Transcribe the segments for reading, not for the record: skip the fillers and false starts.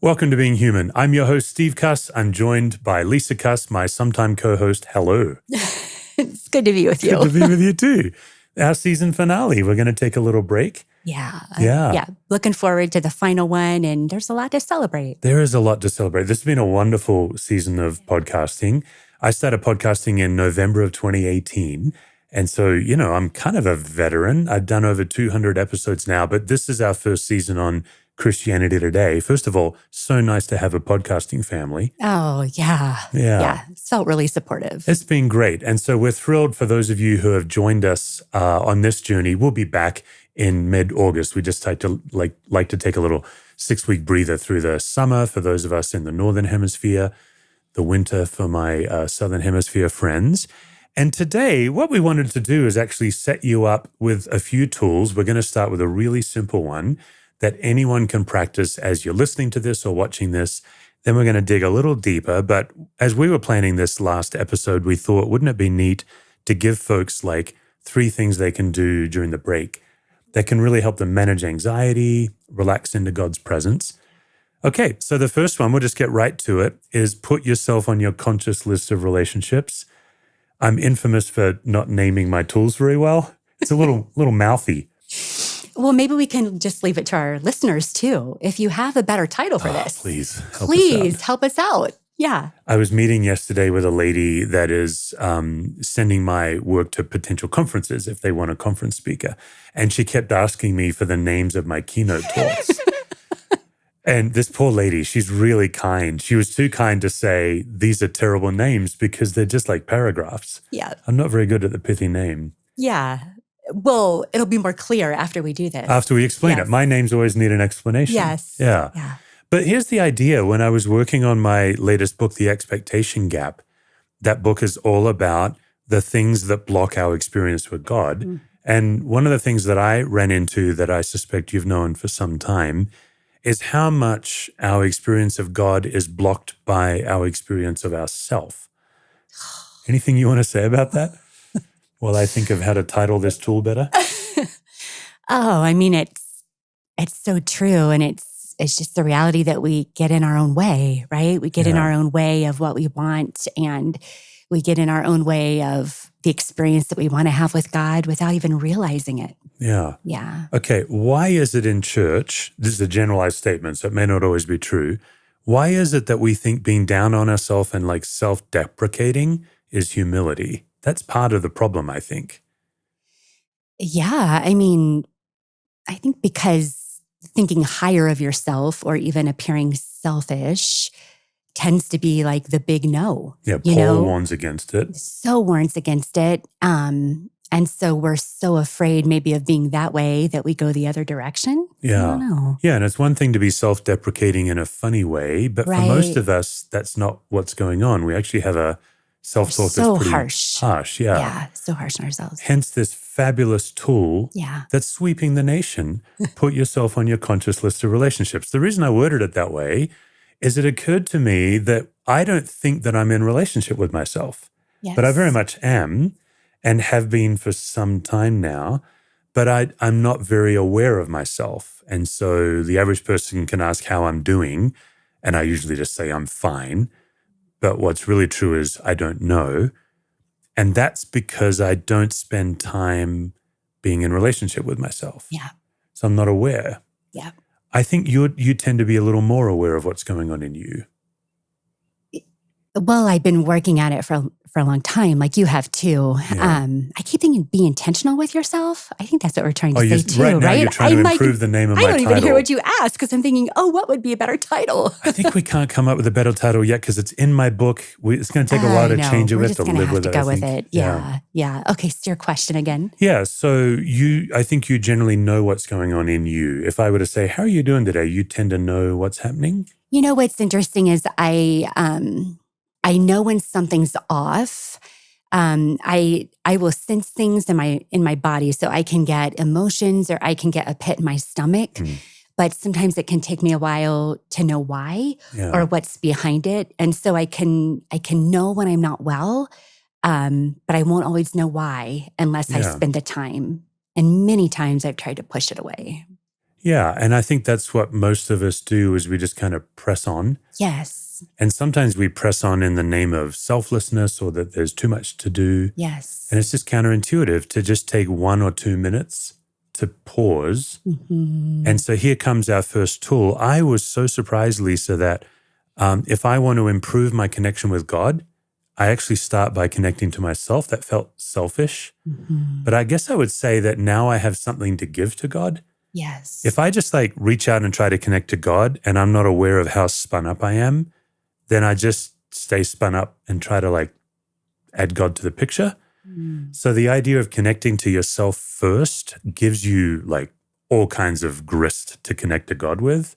Welcome to Being Human. I'm your host, Steve Cuss. I'm joined by Lisa Cuss, my sometime co-host. Hello. It's good to be with you. Good to be with you too. Our season finale. We're going to take a little break. Yeah. Looking forward to the final one, and there's a lot to celebrate. There is a lot to celebrate. This has been a wonderful season of podcasting. I started podcasting in November of 2018. And so, I'm kind of a veteran. I've done over 200 episodes now, but this is our first season on Christianity Today. First of all, so nice to have a podcasting family. Oh, yeah. Yeah. It felt really supportive. It's been great. And so we're thrilled for those of you who have joined us on this journey. We'll be back in mid-August. We just like to take a little 6-week breather through the summer for those of us in the Northern Hemisphere, the winter for my Southern Hemisphere friends. And today, what we wanted to do is actually set you up with a few tools. We're going to start with a really simple one that anyone can practice as you're listening to this or watching this. Then we're going to dig a little deeper. But as we were planning this last episode, we thought, wouldn't it be neat to give folks like 3 things they can do during the break that can really help them manage anxiety, relax into God's presence? Okay, so the first one, we'll just get right to it, is put yourself on your conscious list of relationships. I'm infamous for not naming my tools very well. It's a little mouthy. Well, maybe we can just leave it to our listeners too. If you have a better title for this, please help us out. Yeah. I was meeting yesterday with a lady that is sending my work to potential conferences if they want a conference speaker. And she kept asking me for the names of my keynote talks. And this poor lady, she's really kind. She was too kind to say, these are terrible names because they're just like paragraphs. Yeah. I'm not very good at the pithy name. Yeah. Well, it'll be more clear after we do this. After we explain it. My names always need an explanation. Yes. Yeah. But here's the idea. When I was working on my latest book, The Expectation Gap, that book is all about the things that block our experience with God. Mm. And one of the things that I ran into that I suspect you've known for some time is how much our experience of God is blocked by our experience of ourself. Anything you want to say about that? While I think of how to title this tool better. I mean, it's so true. And it's just the reality that we get in our own way, right? We get in our own way of what we want, and we get in our own way of the experience that we want to have with God without even realizing it. Yeah. Okay, why is it in church, this is a generalized statement, so it may not always be true, why is it that we think being down on ourselves and like self-deprecating is humility? That's part of the problem, I think. Yeah, I mean, I think because thinking higher of yourself or even appearing selfish tends to be like the big no. Yeah, Paul warns against it. So warns against it. And so we're so afraid maybe of being that way that we go the other direction. Yeah. I don't know. Yeah, and it's one thing to be self-deprecating in a funny way, but for most of us, that's not what's going on. We actually have a self-talk that's pretty harsh. Yeah, so harsh on ourselves. Hence this fabulous tool that's sweeping the nation. Put yourself on your conscious list of relationships. The reason I worded it that way is it occurred to me that I don't think that I'm in relationship with myself, but I very much am and have been for some time now, but I'm not very aware of myself. And so the average person can ask how I'm doing, and I usually just say I'm fine. But what's really true is I don't know. And that's because I don't spend time being in relationship with myself. Yeah. So I'm not aware. Yeah. I think you tend to be a little more aware of what's going on in you. Well, I've been working at it for a long time, like you have too. Yeah. I keep thinking, be intentional with yourself. I think that's what we're trying to say too, right? Now right? You're trying to improve the name of my title. I don't even hear what you ask because I'm thinking, what would be a better title? I think we can't come up with a better title yet because it's in my book. It's going to take a while to change it. We have to live with it. Go with it. Yeah. Okay, so your question again. Yeah, so I think you generally know what's going on in you. If I were to say, how are you doing today? You tend to know what's happening? You know, what's interesting is I know when something's off. I will sense things in my body, so I can get emotions or I can get a pit in my stomach. But sometimes it can take me a while to know why or what's behind it, and so I can know when I'm not well, but I won't always know why unless I spend the time. And many times I've tried to push it away. Yeah. And I think that's what most of us do is we just kind of press on. Yes. And sometimes we press on in the name of selflessness or that there's too much to do. Yes. And it's just counterintuitive to just take 1 or 2 minutes to pause. Mm-hmm. And so here comes our first tool. I was so surprised, Lisa, that if I want to improve my connection with God, I actually start by connecting to myself. That felt selfish. Mm-hmm. But I guess I would say that now I have something to give to God. Yes. If I just like reach out and try to connect to God and I'm not aware of how spun up I am, then I just stay spun up and try to like add God to the picture. So the idea of connecting to yourself first gives you like all kinds of grist to connect to God with.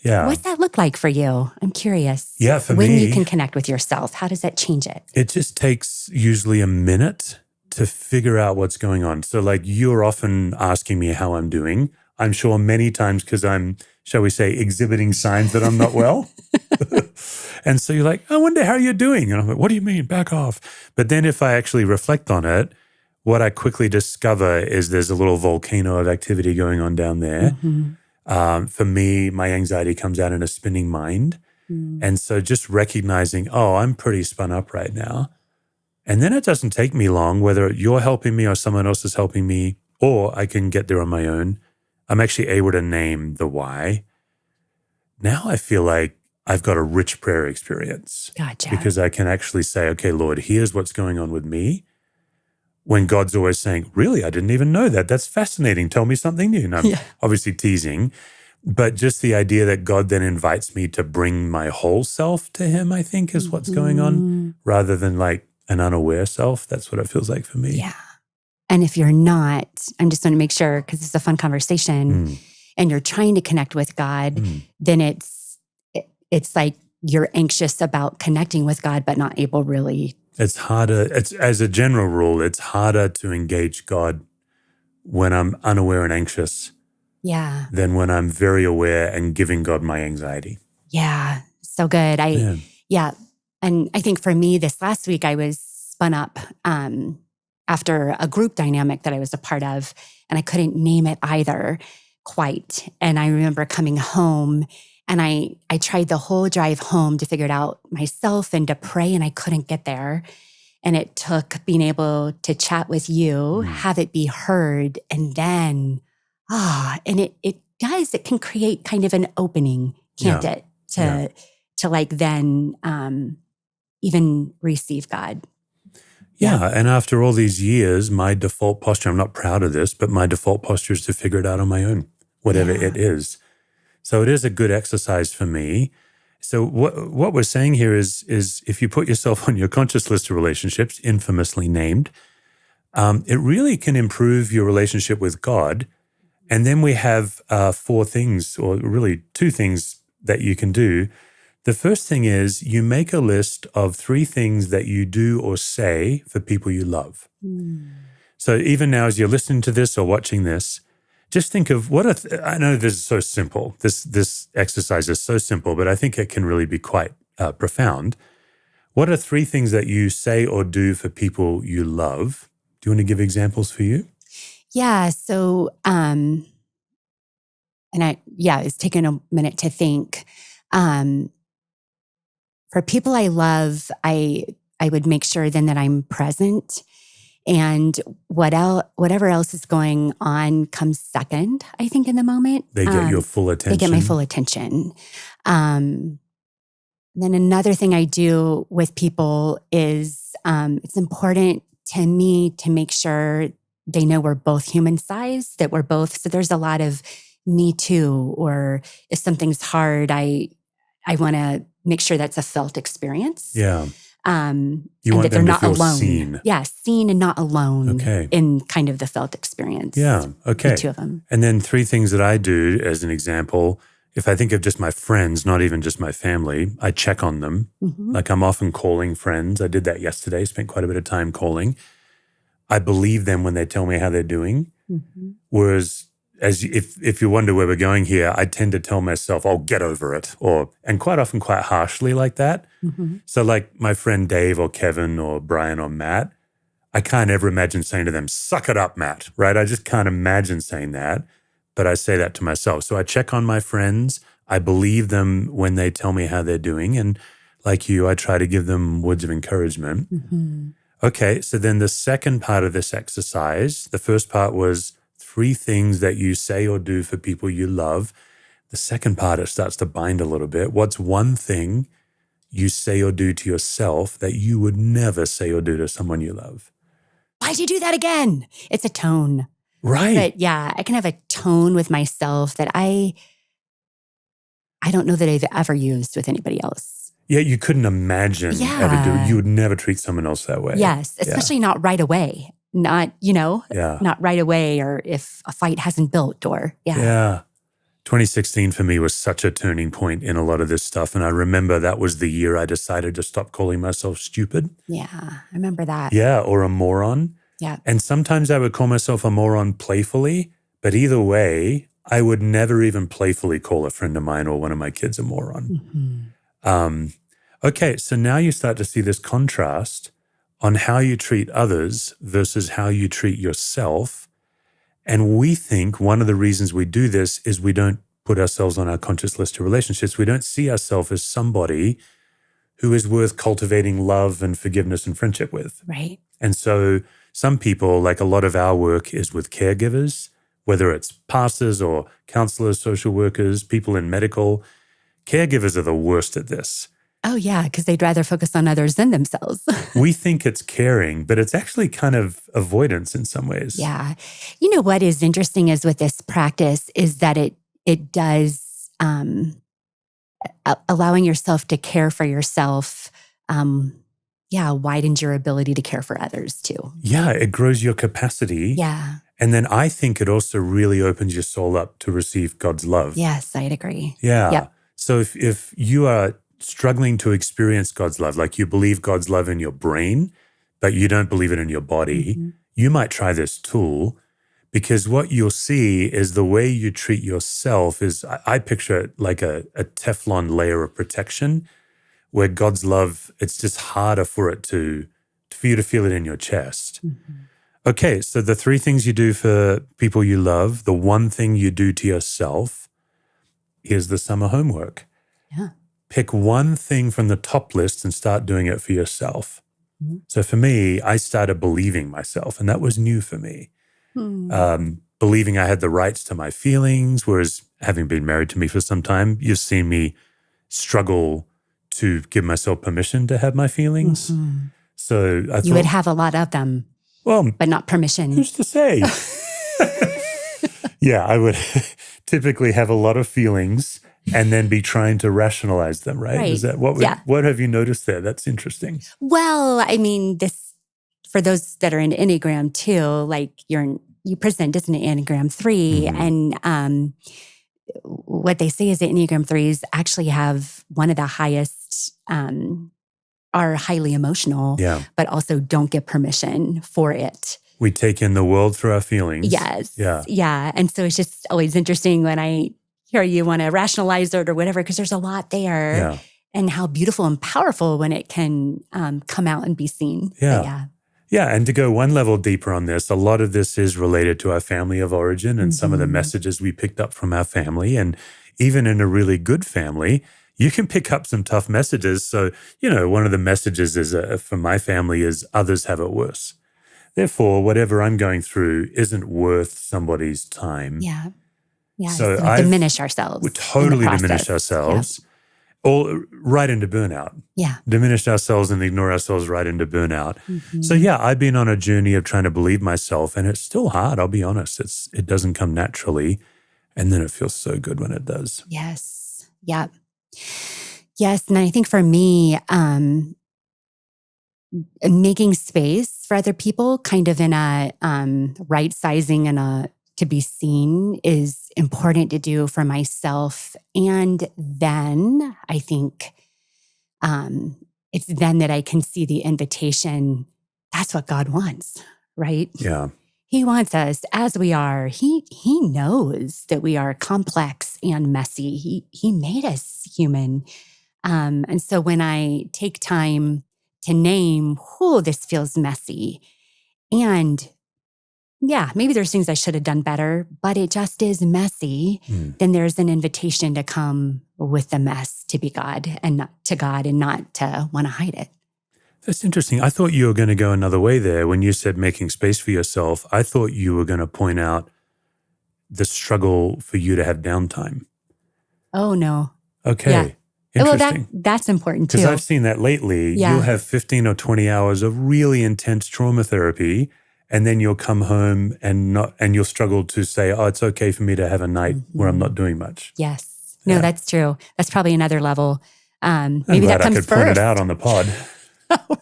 Yeah. What's that look like for you? I'm curious. Yeah, for when me, you can connect with yourself, how does that change it? it just takes usually a minute to figure out what's going on. So like you're often asking me how I'm doing. I'm sure many times because I'm, shall we say, exhibiting signs that I'm not well. And so you're like, I wonder how you're doing. And I'm like, what do you mean? Back off. But then if I actually reflect on it, what I quickly discover is there's a little volcano of activity going on down there. Mm-hmm. For me, my anxiety comes out in a spinning mind. And so just recognizing, oh, I'm pretty spun up right now. And then it doesn't take me long, whether you're helping me or someone else is helping me, or I can get there on my own. I'm actually able to name the why. Now I feel like I've got a rich prayer experience. Gotcha. Because I can actually say, okay, Lord, here's what's going on with me. When God's always saying, really, I didn't even know that. That's fascinating. Tell me something new. And I'm obviously teasing. But just the idea that God then invites me to bring my whole self to him, I think is what's going on, rather than like an unaware self. That's what it feels like for me. Yeah. And if you're not, I'm just going to make sure, because it's a fun conversation, and you're trying to connect with God, then it's like you're anxious about connecting with God, but not able really. It's harder. It's as a general rule, it's harder to engage God when I'm unaware and anxious than when I'm very aware and giving God my anxiety. Yeah. So good. Yeah. And I think for me this last week, I was spun up after a group dynamic that I was a part of, and I couldn't name it either quite. And I remember coming home and I tried the whole drive home to figure it out myself and to pray, and I couldn't get there. And it took being able to chat with you, have it be heard, and then, and it does, it can create kind of an opening, can't it? To like then even receive God. Yeah. And after all these years, my default posture, I'm not proud of this, but my default posture is to figure it out on my own, whatever it is. So it is a good exercise for me. So what we're saying here is if you put yourself on your conscious list of relationships, infamously named, it really can improve your relationship with God. And then we have 4 things, or really 2 things that you can do. The first thing is you make a list of 3 things that you do or say for people you love. So even now as you're listening to this or watching this, just think of I know this is so simple. This exercise is so simple, but I think it can really be quite profound. What are 3 things that you say or do for people you love? Do you want to give examples for you? Yeah. So, it's taken a minute to think. For people I love, I would make sure then that I'm present, and whatever else is going on comes second, I think, in the moment. They get your full attention. They get my full attention. Then another thing I do with people is it's important to me to make sure they know we're both human sized, that we're both, so there's a lot of me too, or if something's hard, I want to make sure that's a felt experience. Yeah. You want that they're them to not feel alone. seen. Yeah, seen and not alone in kind of the felt experience. Yeah, okay. The 2 of them. And then 3 things that I do as an example, if I think of just my friends, not even just my family, I check on them. Like I'm often calling friends. I did that yesterday, spent quite a bit of time calling. I believe them when they tell me how they're doing. Whereas if you wonder where we're going here, I tend to tell myself, oh, get over it. And quite often quite harshly like that. So like my friend Dave or Kevin or Brian or Matt, I can't ever imagine saying to them, suck it up, Matt, right? I just can't imagine saying that. but I say that to myself. So I check on my friends. I believe them when they tell me how they're doing. And like you, I try to give them words of encouragement. Mm-hmm. Okay, so then the second part of this exercise, the first part was 3 things that you say or do for people you love. The second part, it starts to bind a little bit. What's one thing you say or do to yourself that you would never say or do to someone you love? Why'd you do that again? It's a tone. Right. But yeah, I can have a tone with myself that I don't know that I've ever used with anybody else. Yeah, you couldn't imagine ever do it. Yeah. You would never treat someone else that way. Yes, Yeah. especially not right away. Not, Yeah. not right away, or if a fight hasn't built, or Yeah. 2016 for me was such a turning point in a lot of this stuff. And I remember that was the year I decided to stop calling myself stupid. Yeah, I remember that. Yeah, or a moron. Yeah. And sometimes I would call myself a moron playfully, but either way, I would never even playfully call a friend of mine or one of my kids a moron. Mm-hmm. Okay, so now you start to see this contrast on how you treat others versus how you treat yourself. And we think one of the reasons we do this is we don't put ourselves on our conscious list of relationships. We don't see ourselves as somebody who is worth cultivating love and forgiveness and friendship with. Right. And so some people, like a lot of our work is with caregivers, whether it's pastors or counselors, social workers, people in medical. Caregivers are the worst at this. Oh, yeah, because they'd rather focus on others than themselves. We think it's caring, but it's actually kind of avoidance in some ways. Yeah. You know what is interesting is with this practice is that it does allowing yourself to care for yourself, widens your ability to care for others too. Yeah, it grows your capacity. Yeah. And then I think it also really opens your soul up to receive God's love. Yes, I'd agree. Yeah. Yep. So if you are struggling to experience God's love, like you believe God's love in your brain, but you don't believe it in your body, you might try this tool, because what you'll see is the way you treat yourself is, I picture it like a Teflon layer of protection, where God's love, it's just harder for you to feel it in your chest. Okay, so the 3 things you do for people you love, the one thing you do to yourself, here's the summer homework. Yeah. Pick one thing from the top list and start doing it for yourself. So for me, I started believing myself, and that was new for me. Believing I had the rights to my feelings, whereas having been married to me for some time, you've seen me struggle to give myself permission to have my feelings. So I thought— You would have a lot of them, well, but not permission. who's to say? Yeah, I would typically have a lot of feelings and then be trying to rationalize them, right? Is that what have you noticed there? That's interesting. Well, I mean, this, for those that are in Enneagram too, like you present as an Enneagram 3, and what they say is that Enneagram 3s actually have one of the highest, are highly emotional, but also don't get permission for it. We take in the world through our feelings. Yes. Yeah. Yeah. And so it's just always interesting when I hear you want to rationalize it or whatever, because there's a lot there. Yeah. And how beautiful and powerful when it can come out and be seen. Yeah. Yeah. And to go one level deeper on this, a lot of this is related to our family of origin and some of the messages we picked up from our family. And even in a really good family, you can pick up some tough messages. So, one of the messages is from my family is others have it worse. Therefore, whatever I'm going through isn't worth somebody's time. Yeah. Yeah. So we diminish ourselves. We totally diminish ourselves, all right into burnout. Yeah. Diminish ourselves and ignore ourselves right into burnout. So I've been on a journey of trying to believe myself, and it's still hard, I'll be honest. It doesn't come naturally, and then it feels so good when it does. Yes. Yeah. Yes. And I think for me, making space for other people, kind of in a right sizing and to be seen, is important to do for myself. And then I think it's then that I can see the invitation. That's what God wants, right? Yeah. He wants us as we are. He knows that we are complex and messy. He made us human. And so when I take time to name, this feels messy, and yeah, maybe there's things I should have done better, but it just is messy, then there's an invitation to come with the mess to be God and not to want to hide it. That's interesting. I thought you were going to go another way there. When you said making space for yourself, I thought you were going to point out the struggle for you to have downtime. Oh, no. Okay. Yeah. Interesting. Well, that's important too. Because I've seen that lately. Yeah. You'll have 15 or 20 hours of really intense trauma therapy, and then you'll come home and you'll struggle to say, oh, it's okay for me to have a night where I'm not doing much. Yes. No, Yeah. that's true. That's probably another level. Maybe I'm that glad comes I could first. point it out on the pod.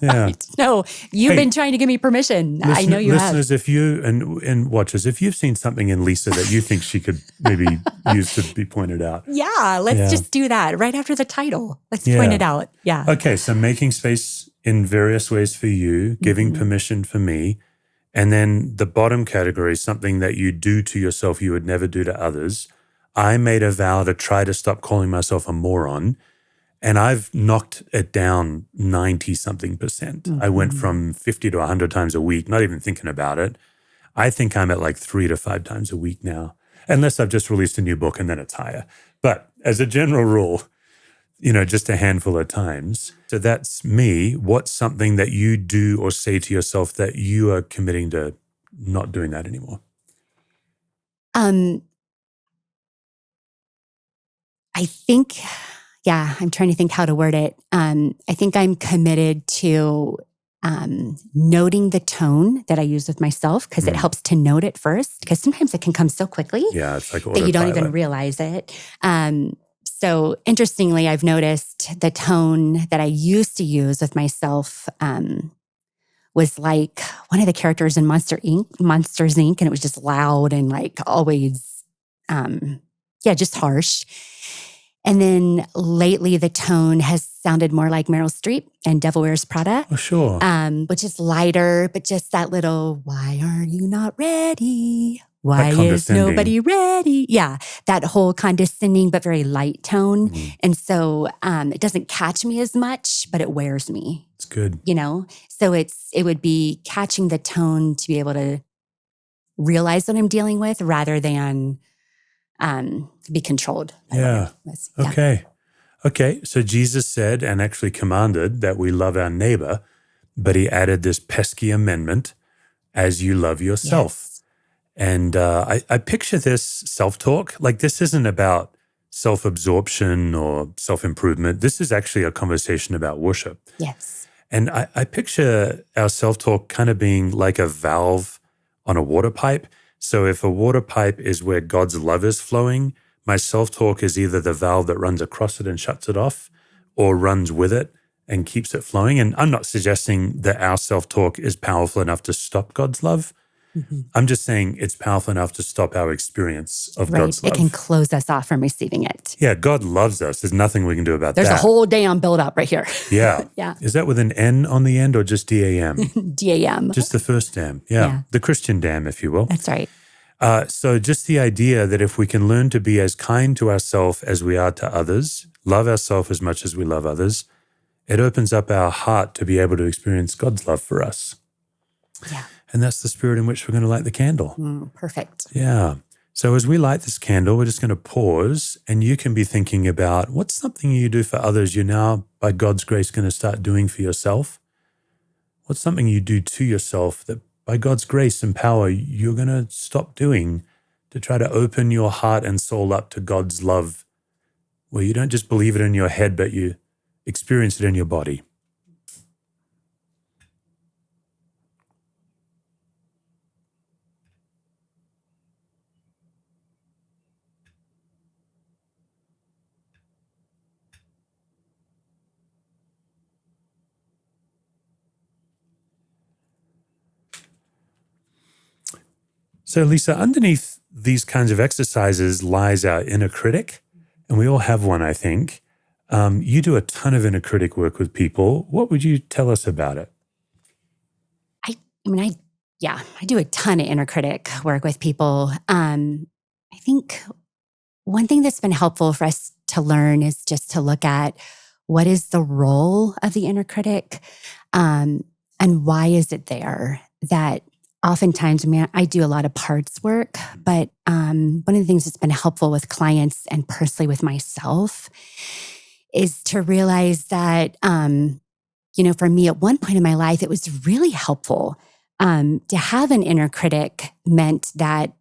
Yeah. Right. No, you've been trying to give me permission. I know you have. Listeners, if you and watchers, if you've seen something in Lisa that you think she could maybe use to be pointed out. Yeah, let's just do that right after the title. Let's point it out. Yeah. Okay, so making space in various ways for you, giving permission for me, and then the bottom category, something that you do to yourself you would never do to others. I made a vow to try to stop calling myself a moron. And I've knocked it down 90-something%. I went from 50 to 100 times a week, not even thinking about it. I think I'm at like 3 to 5 times a week now, unless I've just released a new book and then it's higher. But as a general rule, just a handful of times. So that's me. What's something that you do or say to yourself that you are committing to not doing that anymore? I think... Yeah, I'm trying to think how to word it. I think I'm committed to noting the tone that I use with myself because it helps to note it first because sometimes it can come so quickly it's like that you don't even realize it. So interestingly, I've noticed the tone that I used to use with myself was like one of the characters in Monsters Inc. And it was just loud and like always, just harsh. And then lately, the tone has sounded more like Meryl Streep and Devil Wears Prada. Oh, sure. Which is lighter, but just that little, why are you not ready? Why is nobody ready? Yeah, that whole condescending but very light tone. And so it doesn't catch me as much, but it wears me. It's good. So it would be catching the tone to be able to realize what I'm dealing with rather than... be controlled. Okay. So Jesus said and actually commanded that we love our neighbor, but he added this pesky amendment, as you love yourself. Yes. And I picture this self-talk. Like this isn't about self-absorption or self-improvement. This is actually a conversation about worship. Yes. And I picture our self-talk kind of being like a valve on a water pipe. So if a water pipe is where God's love is flowing, my self-talk is either the valve that runs across it and shuts it off or runs with it and keeps it flowing. And I'm not suggesting that our self-talk is powerful enough to stop God's love. I'm just saying it's powerful enough to stop our experience of God's love. It can close us off from receiving it. Yeah, God loves us. There's nothing we can do about that. There's a whole dam built up right here. Yeah. Yeah. Is that with an N on the end or just D-A-M? D-A-M. Just the first dam. Yeah. The Christian dam, if you will. That's right. So just the idea that if we can learn to be as kind to ourselves as we are to others, love ourselves as much as we love others, it opens up our heart to be able to experience God's love for us. Yeah. And that's the spirit in which we're going to light the candle. Perfect. Yeah. So as we light this candle, we're just going to pause and you can be thinking about what's something you do for others you're now, by God's grace, going to start doing for yourself? What's something you do to yourself that by God's grace and power, you're going to stop doing to try to open your heart and soul up to God's love, where you don't just believe it in your head, but you experience it in your body? So, Lisa, underneath these kinds of exercises lies our inner critic, and we all have one, I think. You do a ton of inner critic work with people. What would you tell us about it? I do a ton of inner critic work with people. I think one thing that's been helpful for us to learn is just to look at what is the role of the inner critic, and why is it there? That oftentimes, I mean, I do a lot of parts work, but one of the things that's been helpful with clients and personally with myself is to realize that, for me at one point in my life, it was really helpful to have an inner critic meant that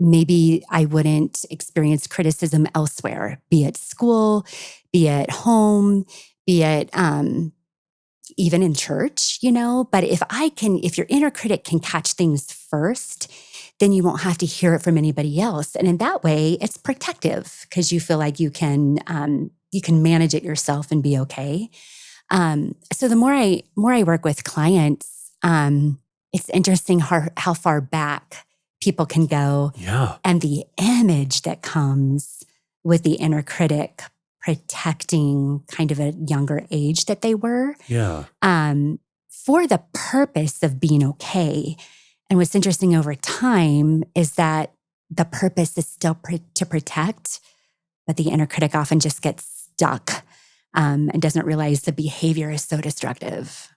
maybe I wouldn't experience criticism elsewhere, be it school, be it home, be it even in church, But if your inner critic can catch things first, then you won't have to hear it from anybody else. And in that way, it's protective because you feel like you can manage it yourself and be okay. So the more I work with clients, it's interesting how far back people can go. Yeah. And the image that comes with the inner critic protecting kind of a younger age that they were. Yeah. For the purpose of being okay. And what's interesting over time is that the purpose is still to protect, but the inner critic often just gets stuck and doesn't realize the behavior is so destructive.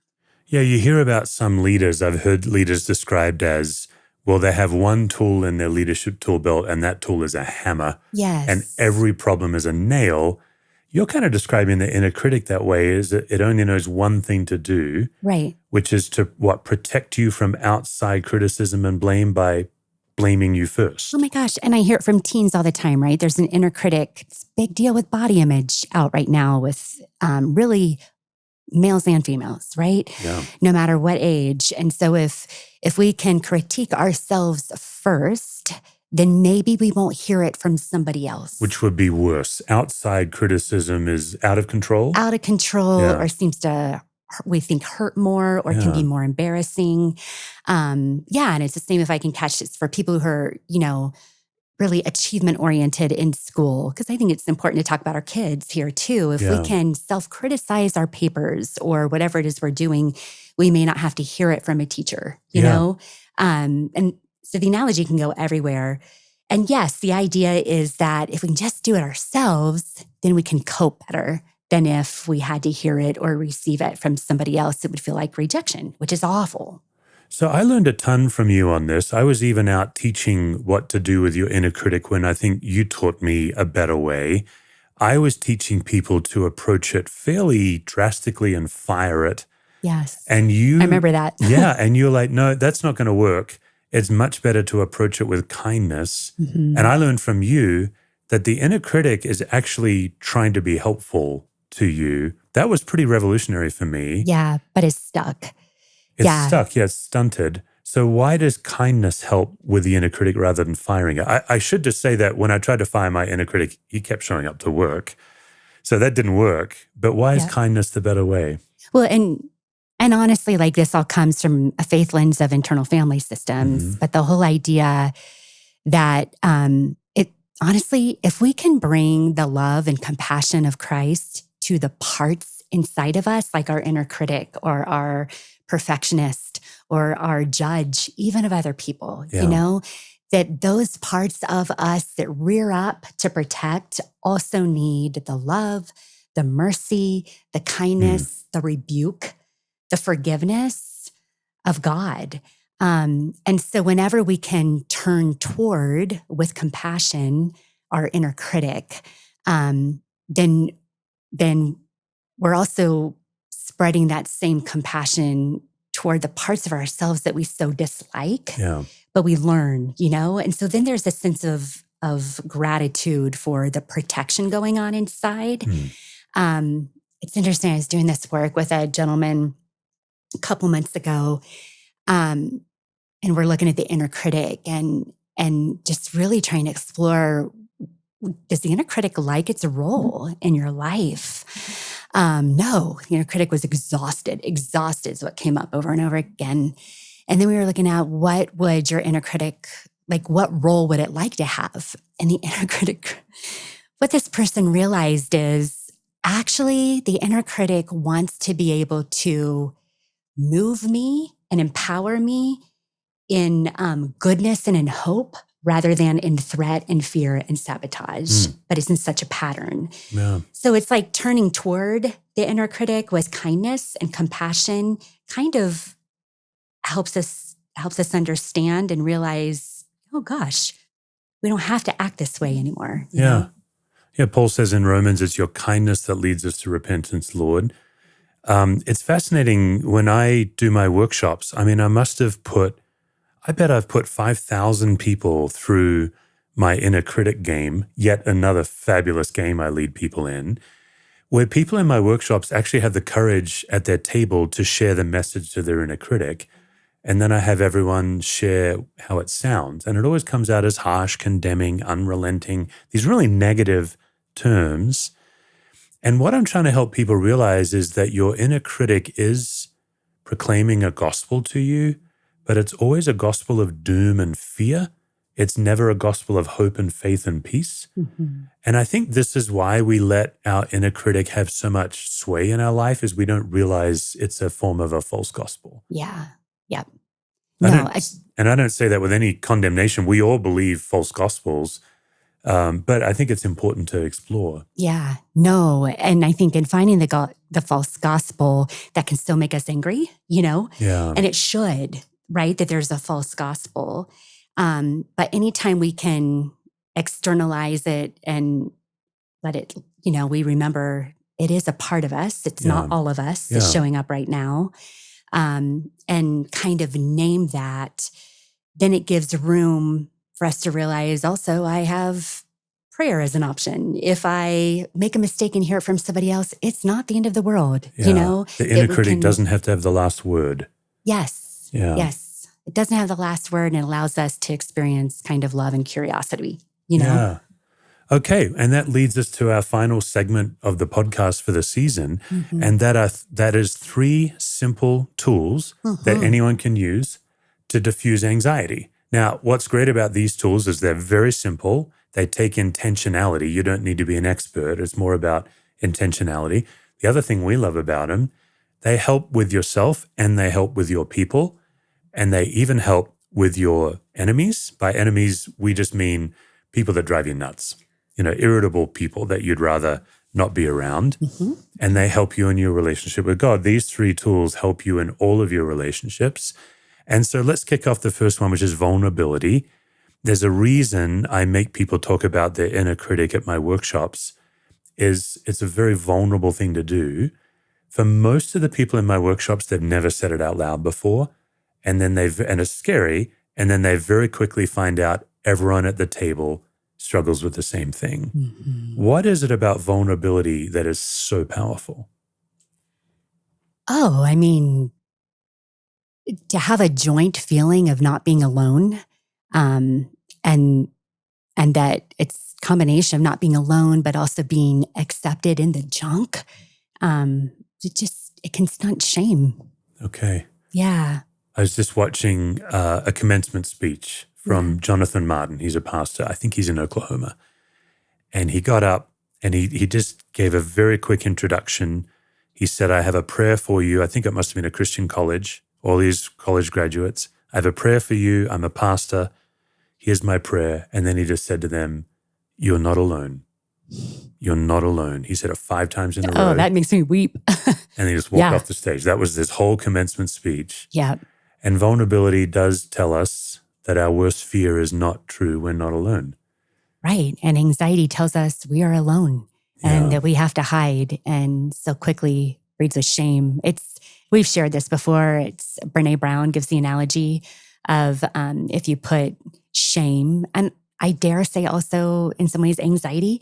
Yeah, you hear about some leaders. I've heard leaders described as, well, they have one tool in their leadership tool belt, and that tool is a hammer. Yes. And every problem is a nail. You're kind of describing the inner critic that way, is that it only knows one thing to do. Right. Which is to, protect you from outside criticism and blame by blaming you first. Oh my gosh. And I hear it from teens all the time, right? There's an inner critic. It's a big deal with body image out right now with really males and females, right? Yeah. No matter what age. And so if we can critique ourselves first, then maybe we won't hear it from somebody else. Which would be worse. Outside criticism is out of control? Out of control, or seems to, we think, hurt more or can be more embarrassing. And it's the same if I can catch this for people who are, really achievement oriented in school, because I think it's important to talk about our kids here too. If we can self-criticize our papers or whatever it is we're doing, we may not have to hear it from a teacher, you know? And so the analogy can go everywhere. And yes, the idea is that if we can just do it ourselves, then we can cope better than if we had to hear it or receive it from somebody else. It would feel like rejection, which is awful. So I learned a ton from you on this. I was even out teaching what to do with your inner critic when I think you taught me a better way. I was teaching people to approach it fairly drastically and fire it. Yes. And I remember that. Yeah. And you're like, no, that's not going to work. It's much better to approach it with kindness. Mm-hmm. And I learned from you that the inner critic is actually trying to be helpful to you. That was pretty revolutionary for me. Yeah, but it's stuck. It's stuck, it's stunted. So why does kindness help with the inner critic rather than firing it? I should just say that when I tried to fire my inner critic, he kept showing up to work. So that didn't work. But why is kindness the better way? Well, and honestly, like, this all comes from a faith lens of internal family systems. Mm-hmm. But the whole idea that honestly, if we can bring the love and compassion of Christ to the parts inside of us, like our inner critic or our perfectionist or our judge, even of other people, that those parts of us that rear up to protect also need the love, the mercy, the kindness, the rebuke, the forgiveness of God. And so whenever we can turn toward, with compassion, our inner critic, then we're also spreading that same compassion toward the parts of ourselves that we so dislike, but we learn, And so then there's a sense of gratitude for the protection going on inside. It's interesting. I was doing this work with a gentleman a couple months ago, and we're looking at the inner critic and just really trying to explore, does the inner critic like its role in your life? No, the inner critic was exhausted is what came up over and over again. And then we were looking at, what would your inner critic, like, what role would it like to have? And the inner critic, what this person realized is, actually, the inner critic wants to be able to move me and empower me in goodness and in hope, rather than in threat and fear and sabotage, but it's in such a pattern. Yeah. So it's like turning toward the inner critic with kindness and compassion kind of helps us helps us understand and realize, oh gosh, we don't have to act this way anymore. You know? Yeah, Paul says in Romans, it's your kindness that leads us to repentance, Lord. It's fascinating when I do my workshops. I mean, I bet I've put 5,000 people through my inner critic game, yet another fabulous game I lead people in, where people in my workshops actually have the courage at their table to share the message to their inner critic. And then I have everyone share how it sounds. And it always comes out as harsh, condemning, unrelenting, these really negative terms. And what I'm trying to help people realize is that your inner critic is proclaiming a gospel to you, but it's always a gospel of doom and fear. It's never a gospel of hope and faith and peace. Mm-hmm. And I think this is why we let our inner critic have so much sway in our life, is we don't realize it's a form of a false gospel. Yeah. Yep. I don't say that with any condemnation. We all believe false gospels, but I think it's important to explore. Yeah. No. And I think in finding the false gospel, that can still make us angry, you know? Yeah. And it should, right? That there's a false gospel. But anytime we can externalize it and let it, we remember it is a part of us. It's not all of us that's showing up right now. And kind of name that, then it gives room for us to realize also I have prayer as an option. If I make a mistake and hear it from somebody else, it's not the end of the world, The inner critic doesn't have to have the last word. Yes. Yeah. Yes. It doesn't have the last word, and it allows us to experience kind of love and curiosity, Yeah. Okay, and that leads us to our final segment of the podcast for the season, and that is 3 simple tools that anyone can use to diffuse anxiety. Now, what's great about these tools is they're very simple. They take intentionality. You don't need to be an expert. It's more about intentionality. The other thing we love about them, they help with yourself and they help with your people, and they even help with your enemies. By enemies, we just mean people that drive you nuts. Irritable people that you'd rather not be around, and they help you in your relationship with God. These 3 tools help you in all of your relationships. And so let's kick off the first one, which is vulnerability. There's a reason I make people talk about their inner critic at my workshops. It's a very vulnerable thing to do. For most of the people in my workshops, they've never said it out loud before, and it's scary, and then they very quickly find out everyone at the table struggles with the same thing. What is it about vulnerability that is so powerful? Oh, I mean, to have a joint feeling of not being alone, and that it's a combination of not being alone, but also being accepted in the junk. It can stunt shame. Okay. Yeah. I was just watching a commencement speech from Jonathan Martin. He's a pastor. I think he's in Oklahoma. And he got up and he just gave a very quick introduction. He said, I have a prayer for you. I think it must have been a Christian college, all these college graduates. I have a prayer for you. I'm a pastor. Here's my prayer. And then he just said to them, you're not alone. You're not alone. He said it 5 times in a row. Oh, that makes me weep. And he just walked off the stage. That was his whole commencement speech. Yeah. And vulnerability does tell us that our worst fear is not true. We're not alone. Right. And anxiety tells us we are alone and that we have to hide, and so quickly breeds with shame. We've shared this before. Brene Brown gives the analogy of if you put shame, and I dare say also in some ways anxiety,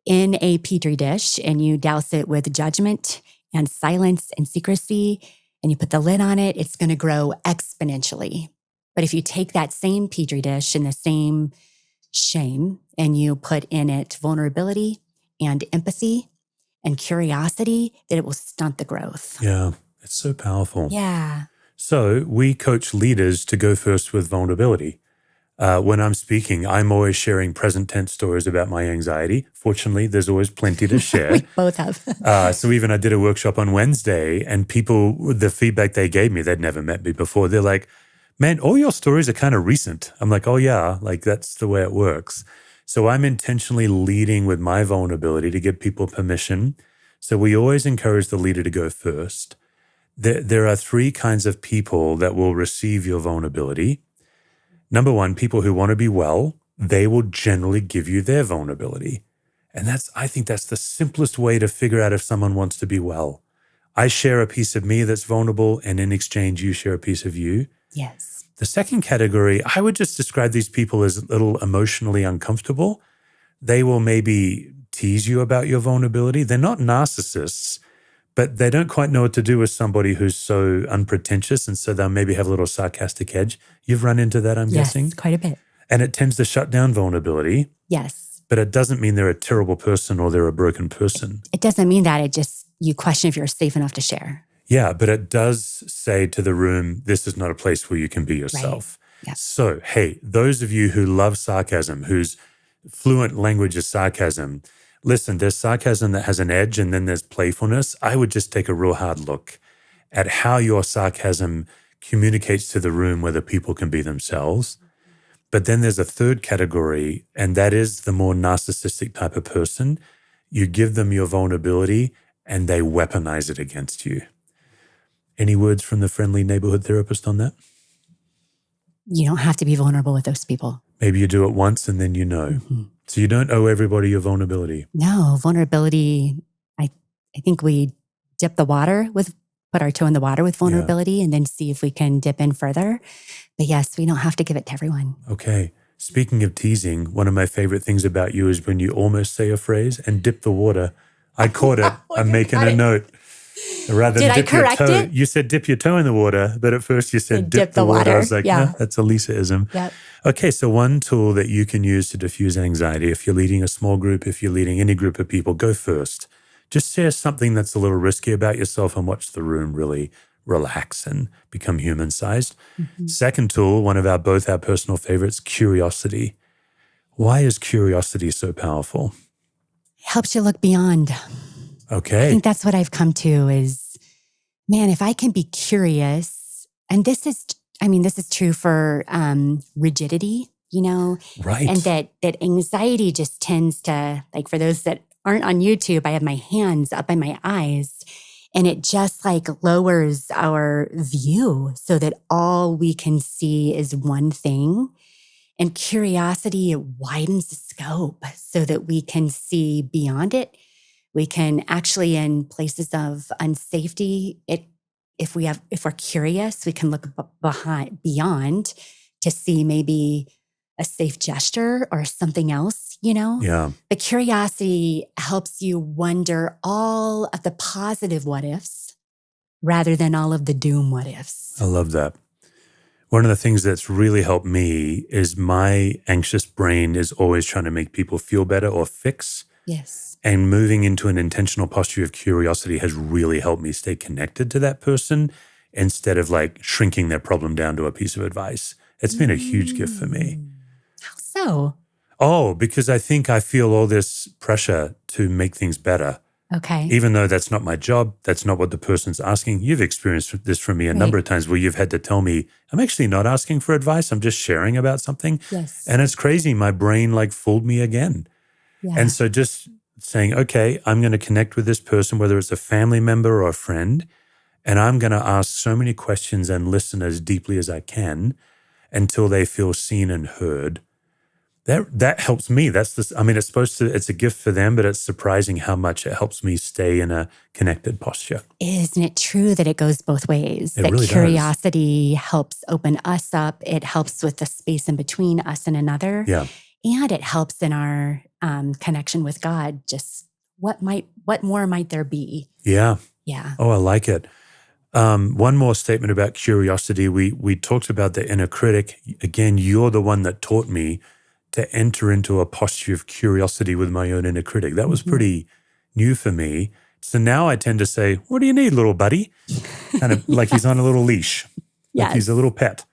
in a petri dish, and you douse it with judgment and silence and secrecy, and you put the lid on it, it's going to grow exponentially. But if you take that same petri dish and the same shame and you put in it vulnerability and empathy and curiosity, that it will stunt the growth. Yeah, it's so powerful. Yeah. So we coach leaders to go first with vulnerability. When I'm speaking, I'm always sharing present tense stories about my anxiety. Fortunately, there's always plenty to share. We both have. So even I did a workshop on Wednesday, and people, the feedback they gave me, they'd never met me before. They're like, man, all your stories are kind of recent. I'm like, oh yeah, like that's the way it works. So I'm intentionally leading with my vulnerability to give people permission. So we always encourage the leader to go first. There are three kinds of people that will receive your vulnerability. Number one, people who want to be well, they will generally give you their vulnerability. And I think that's the simplest way to figure out if someone wants to be well. I share a piece of me that's vulnerable, and in exchange, you share a piece of you. Yes. The second category, I would just describe these people as a little emotionally uncomfortable. They will maybe tease you about your vulnerability. They're not narcissists, but they don't quite know what to do with somebody who's so unpretentious, and so they'll maybe have a little sarcastic edge. You've run into that, I'm guessing? Yes, quite a bit. And it tends to shut down vulnerability. Yes. But it doesn't mean they're a terrible person or they're a broken person. It doesn't mean that. It just, you question if you're safe enough to share. Yeah, but it does say to the room, this is not a place where you can be yourself. Right. Yeah. So, hey, those of you who love sarcasm, whose fluent language is sarcasm, listen, there's sarcasm that has an edge and then there's playfulness. I would just take a real hard look at how your sarcasm communicates to the room whether people can be themselves. But then there's a third category, and that is the more narcissistic type of person. You give them your vulnerability and they weaponize it against you. Any words from the friendly neighborhood therapist on that? You don't have to be vulnerable with those people. Maybe you do it once and then you know. Mm-hmm. So you don't owe everybody your vulnerability. No, vulnerability, I think we put our toe in the water with vulnerability and then see if we can dip in further. But yes, we don't have to give it to everyone. Okay. Speaking of teasing, one of my favorite things about you is when you almost say a phrase and dip the water. I caught it. I'm making a note. Rather than dip your toe. It? You said dip your toe in the water, but at first you said dip the water. I was like, no, that's a Lisa-ism. Yep. Okay, so one tool that you can use to diffuse anxiety, if you're leading a small group, if you're leading any group of people, go first. Just share something that's a little risky about yourself and watch the room really relax and become human-sized. Mm-hmm. Second tool, one of both our personal favorites, curiosity. Why is curiosity so powerful? It helps you look beyond. Okay. I think that's what I've come to is, man, if I can be curious, and this is true for rigidity, right? And that anxiety just tends to, like, for those that aren't on YouTube, I have my hands up by my eyes, and it just like lowers our view so that all we can see is one thing. And curiosity, it widens the scope so that we can see beyond it. We can actually, in places of unsafety, if we're curious, we can look beyond to see maybe a safe gesture or something else, Yeah. But curiosity helps you wonder all of the positive what ifs rather than all of the doom what ifs. I love that. One of the things that's really helped me is my anxious brain is always trying to make people feel better or fix. Yes. And moving into an intentional posture of curiosity has really helped me stay connected to that person instead of like shrinking their problem down to a piece of advice. It's been a huge gift for me. How so? Oh, because I think I feel all this pressure to make things better. Okay. Even though that's not my job, that's not what the person's asking. You've experienced this from me a number of times where you've had to tell me, I'm actually not asking for advice. I'm just sharing about something. Yes. And it's crazy. My brain like fooled me again. Yeah. And so just saying, okay, I'm going to connect with this person, whether it's a family member or a friend, and I'm going to ask so many questions and listen as deeply as I can until they feel seen and heard. That helps me. It's a gift for them, but it's surprising how much it helps me stay in a connected posture. Isn't it true that it goes both ways? It that really curiosity helps open us up. It helps with the space in between us and another. Yeah. And it helps in our connection with God. Just what more might there be? Yeah. Yeah. Oh, I like it. One more statement about curiosity. We talked about the inner critic. Again, you're the one that taught me to enter into a posture of curiosity with my own inner critic. That was pretty new for me. So now I tend to say, what do you need, little buddy? Kind of like he's on a little leash. Like he's a little pet.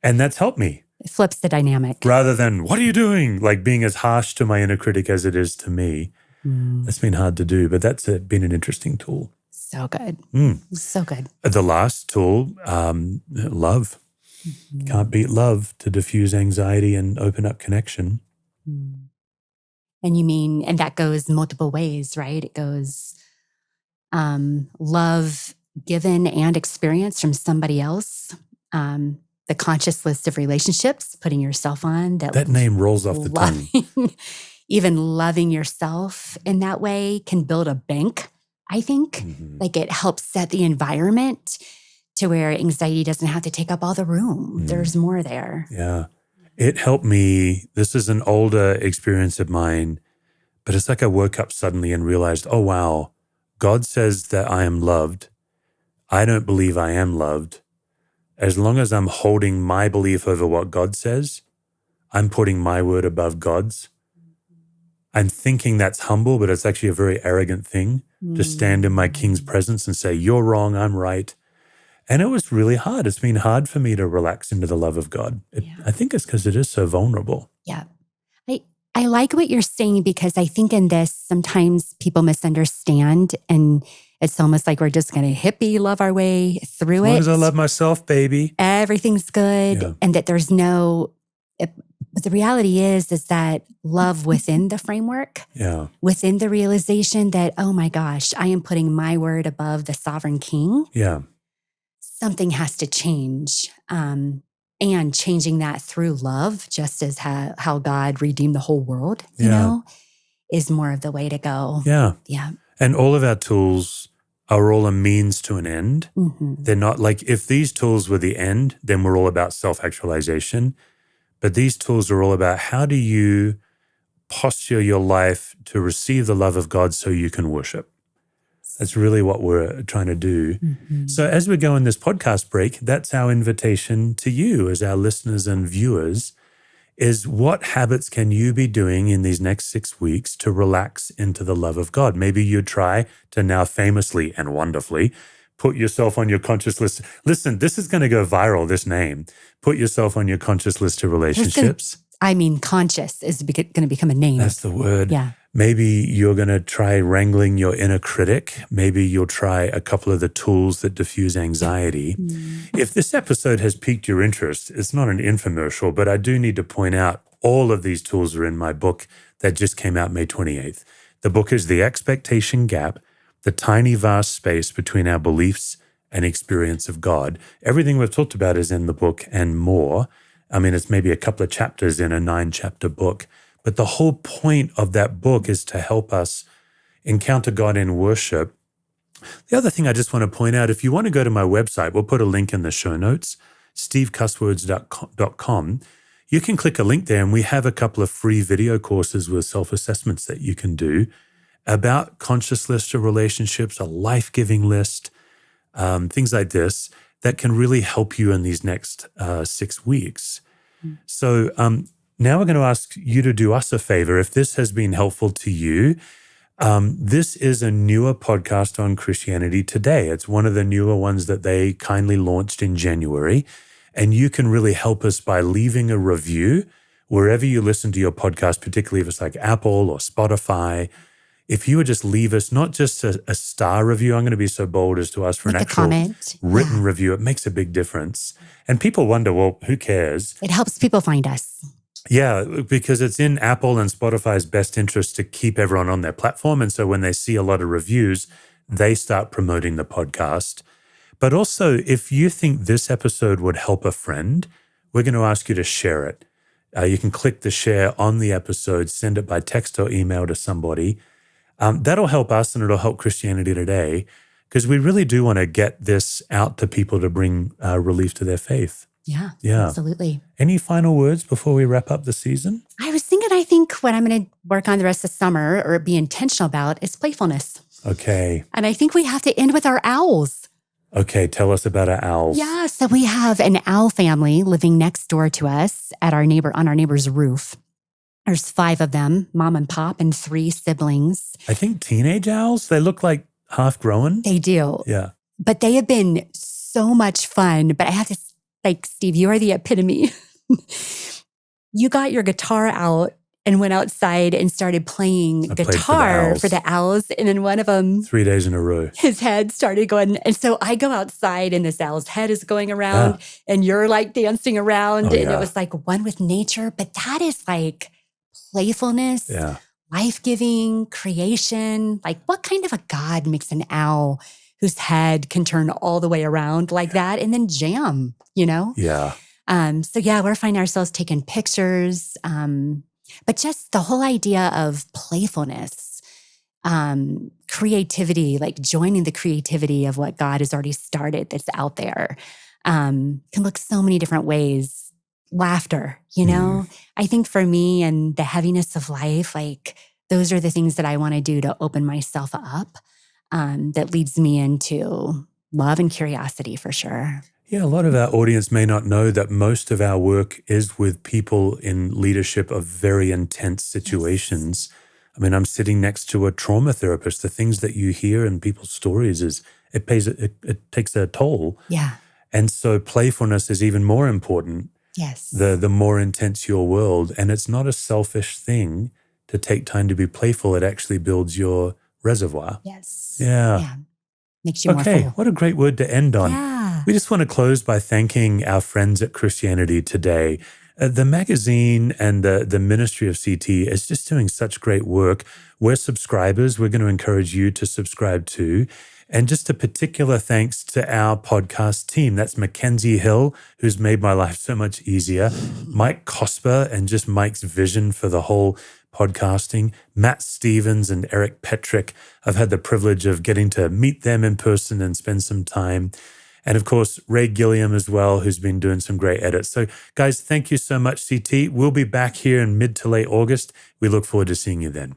And that's helped me. It flips the dynamic. Rather than, what are you doing? Like being as harsh to my inner critic as it is to me. That's been hard to do, but that's been an interesting tool. So good. So good. The last tool, love. Can't beat love to diffuse anxiety and open up connection. And that goes multiple ways, right? It goes love given and experienced from somebody else. The conscious list of relationships, putting yourself on. That name rolls off the tongue. Even loving yourself in that way can build a bank, I think. Mm-hmm. Like it helps set the environment to where anxiety doesn't have to take up all the room. There's more there. Yeah. It helped me. This is an older experience of mine, but it's like I woke up suddenly and realized, oh, wow, God says that I am loved. I don't believe I am loved. As long as I'm holding my belief over what God says, I'm putting my word above God's. I'm thinking that's humble, but it's actually a very arrogant thing to stand in my King's presence and say, you're wrong, I'm right. And it was really hard. It's been hard for me to relax into the love of God. I think it's because it is so vulnerable. Yeah. I like what you're saying because I think in this, sometimes people misunderstand and it's almost like we're just going to hippie love our way through it. As long as I love myself, baby. Everything's good and that there's no... But the reality is that love within the framework, within the realization that, oh my gosh, I am putting my word above the sovereign King. Yeah. Something has to change. And changing that through love, just as how God redeemed the whole world, you know, is more of the way to go. Yeah. Yeah. And all of our tools are all a means to an end. Mm-hmm. They're not like, if these tools were the end, then we're all about self-actualization. But these tools are all about how do you posture your life to receive the love of God so you can worship. That's really what we're trying to do. Mm-hmm. So as we go in this podcast break, that's our invitation to you as our listeners and viewers, is what habits can you be doing in these next 6 weeks to relax into the love of God? Maybe you try to now famously and wonderfully put yourself on your conscious list. Listen, this is going to go viral, this name. Put yourself on your conscious list of relationships. Conscious is going to become a name. That's the word. Yeah. Maybe you're going to try wrangling your inner critic. Maybe you'll try a couple of the tools that diffuse anxiety. If this episode has piqued your interest, it's not an infomercial, but I do need to point out all of these tools are in my book that just came out May 28th. The book is The Expectation Gap, the tiny vast space between our beliefs and experience of God. Everything we've talked about is in the book and more. I mean, it's maybe a couple of chapters in a 9-chapter book. But the whole point of that book is to help us encounter God in worship. The other thing I just want to point out, if you want to go to my website, we'll put a link in the show notes, stevecusswords.com. You can click a link there and we have a couple of free video courses with self-assessments that you can do about conscious list of relationships, a life-giving list, things like this that can really help you in these next 6 weeks. So now we're going to ask you to do us a favor. If this has been helpful to you, this is a newer podcast on Christianity Today. It's one of the newer ones that they kindly launched in January. And you can really help us by leaving a review wherever you listen to your podcast, particularly if it's like Apple or Spotify. If you would just leave us not just a star review, I'm going to be so bold as to ask for an actual written review. It makes a big difference. And people wonder, well, who cares? It helps people find us. Yeah, because it's in Apple and Spotify's best interest to keep everyone on their platform. And so when they see a lot of reviews, they start promoting the podcast. But also, if you think this episode would help a friend, we're going to ask you to share it. You can click the share on the episode, send it by text or email to somebody. That'll help us and it'll help Christianity Today because we really do want to get this out to people to bring relief to their faith. Yeah, absolutely. Any final words before we wrap up the season? I think what I'm going to work on the rest of summer or be intentional about is playfulness. Okay. And I think we have to end with our owls. Okay, tell us about our owls. Yeah, so we have an owl family living next door to us on our neighbor's roof. There's 5 of them, mom and pop, and 3 siblings. I think teenage owls, they look like half grown. They do. Yeah. But they have been so much fun. But I have to, Steve, you are the epitome. You got your guitar out and went outside and started playing guitar for the owls. And then one of them, 3 days in a row, his head started going. And so I go outside and this owl's head is going around and you're dancing around. And it was one with nature. But that is playfulness, life-giving, creation. What kind of a God makes an owl whose head can turn all the way around like that and then jam, Yeah. So yeah, we're finding ourselves taking pictures. But just the whole idea of playfulness, creativity, like joining the creativity of what God has already started that's out there, can look so many different ways. Laughter, I think for me and the heaviness of life, like those are the things that I want to do to open myself up. That leads me into love and curiosity for sure. Yeah, a lot of our audience may not know that most of our work is with people in leadership of very intense situations. Yes. I mean, I'm sitting next to a trauma therapist. The things that you hear in people's stories it takes a toll. Yeah. And so playfulness is even more important. Yes. The more intense your world. And it's not a selfish thing to take time to be playful. It actually builds your reservoir. Yes. Yeah. Makes you more full. What a great word to end on. Yeah. We just want to close by thanking our friends at Christianity Today. The magazine and the ministry of CT is just doing such great work. We're subscribers. We're going to encourage you to subscribe too. And just a particular thanks to our podcast team. That's Mackenzie Hill, who's made my life so much easier. Mike Cosper and just Mike's vision for the whole podcasting. Matt Stevens and Eric Petrick. I've had the privilege of getting to meet them in person and spend some time. And of course, Ray Gilliam as well, who's been doing some great edits. So guys, thank you so much, CT. We'll be back here in mid to late August. We look forward to seeing you then.